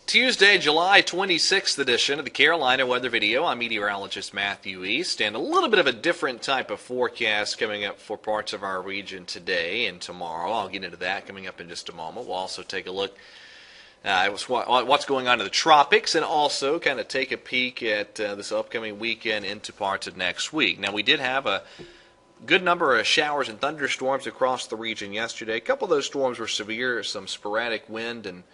Tuesday, July 26th edition of the Carolina Weather Video. I'm meteorologist Matthew East, and a little bit of a different type of forecast coming up for parts of our region today and tomorrow. I'll get into that coming up in just a moment. We'll also take a look at what's going on in the tropics and also kind of take a peek at this upcoming weekend into parts of next week. Now, we did have a good number of showers and thunderstorms across the region yesterday. A couple of those storms were severe, some sporadic wind and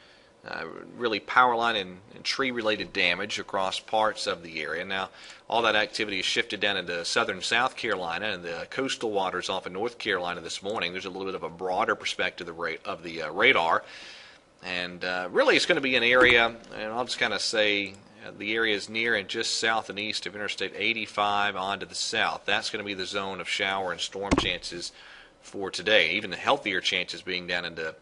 really power line and tree-related damage across parts of the area. Now, all that activity has shifted down into southern South Carolina and the coastal waters off of North Carolina this morning. There's a little bit of a broader perspective of the radar. And really it's going to be an area, and I'll just kind of say the area is near and just south and east of Interstate 85 on to the south. That's going to be the zone of shower and storm chances for today. Even the healthier chances being down into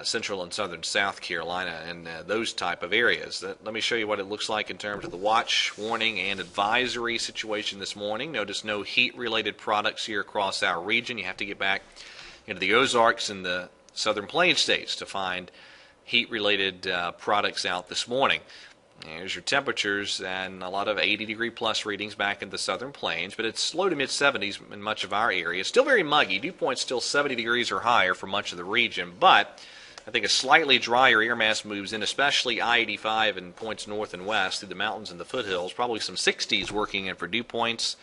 central and southern South Carolina and those type of areas. Let me show you what it looks like in terms of the watch, warning, and advisory situation this morning. Notice no heat-related products here across our region. You have to get back into the Ozarks and the southern plains states to find heat-related products out this morning. There's your temperatures and a lot of 80-degree plus readings back in the southern plains, but it's low to mid-70s in much of our area. It's still very muggy. Dew point's still 70 degrees or higher for much of the region, but I think a slightly drier air mass moves in, especially I-85 and points north and west through the mountains and the foothills. Probably some 60s working in for dew points,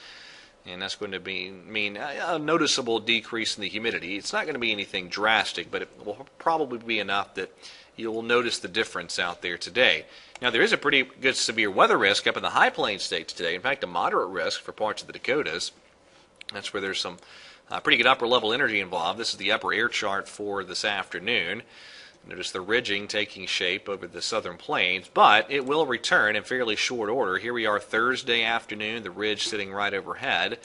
and that's going to mean a noticeable decrease in the humidity. It's not going to be anything drastic, but it will probably be enough that you will notice the difference out there today. Now, there is a pretty good severe weather risk up in the high plains states today. In fact, a moderate risk for parts of the Dakotas. That's where there's some pretty good upper level energy involved. This is the upper air chart for this afternoon. Notice the ridging taking shape over the southern plains, but it will return in fairly short order. Here we are Thursday afternoon, the ridge sitting right overhead.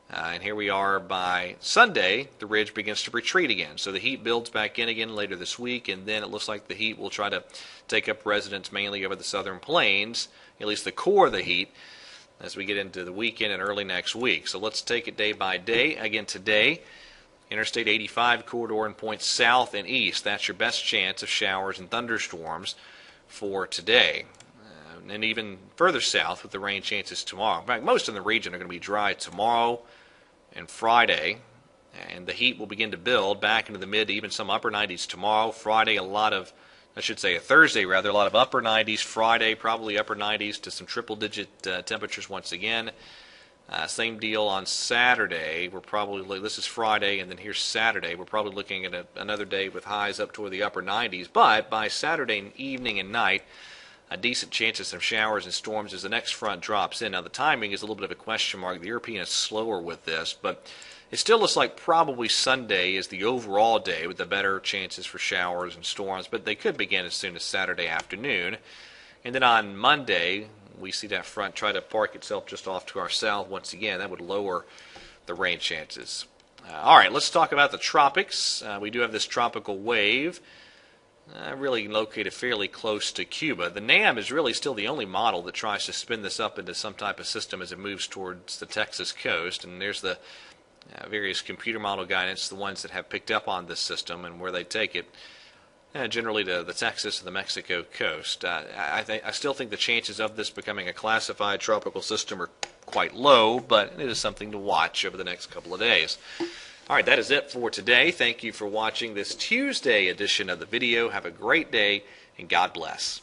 And here we are by Sunday, the ridge begins to retreat again. So the heat builds back in again later this week, and then it looks like the heat will try to take up residence mainly over the southern plains, at least the core of the heat, as we get into the weekend and early next week. So let's take it day by day. Again, today, Interstate 85 corridor and points south and east. That's your best chance of showers and thunderstorms for today. And even further south with the rain chances tomorrow. In fact, most in the region are going to be dry tomorrow and Friday, and the heat will begin to build back into the mid to even some upper 90s tomorrow. Friday, Thursday rather, a lot of upper 90s. Friday, probably upper 90s to some triple-digit temperatures once again. Same deal on Saturday. This is Friday, and then here's Saturday. We're probably looking at another day with highs up toward the upper 90s. But by Saturday evening and night, a decent chance of some showers and storms as the next front drops in. Now, the timing is a little bit of a question mark. The European is slower with this, but it still looks like probably Sunday is the overall day with the better chances for showers and storms, but they could begin as soon as Saturday afternoon. And then on Monday, we see that front try to park itself just off to our south once again. That would lower the rain chances. All right, let's talk about the tropics. We do have this tropical wave. Really located fairly close to Cuba. The NAM is really still the only model that tries to spin this up into some type of system as it moves towards the Texas coast. And there's the various computer model guidance, the ones that have picked up on this system and where they take it, generally to the Texas and the Mexico coast. I still think the chances of this becoming a classified tropical system are quite low, but it is something to watch over the next couple of days. All right, that is it for today. Thank you for watching this Tuesday edition of the video. Have a great day, and God bless.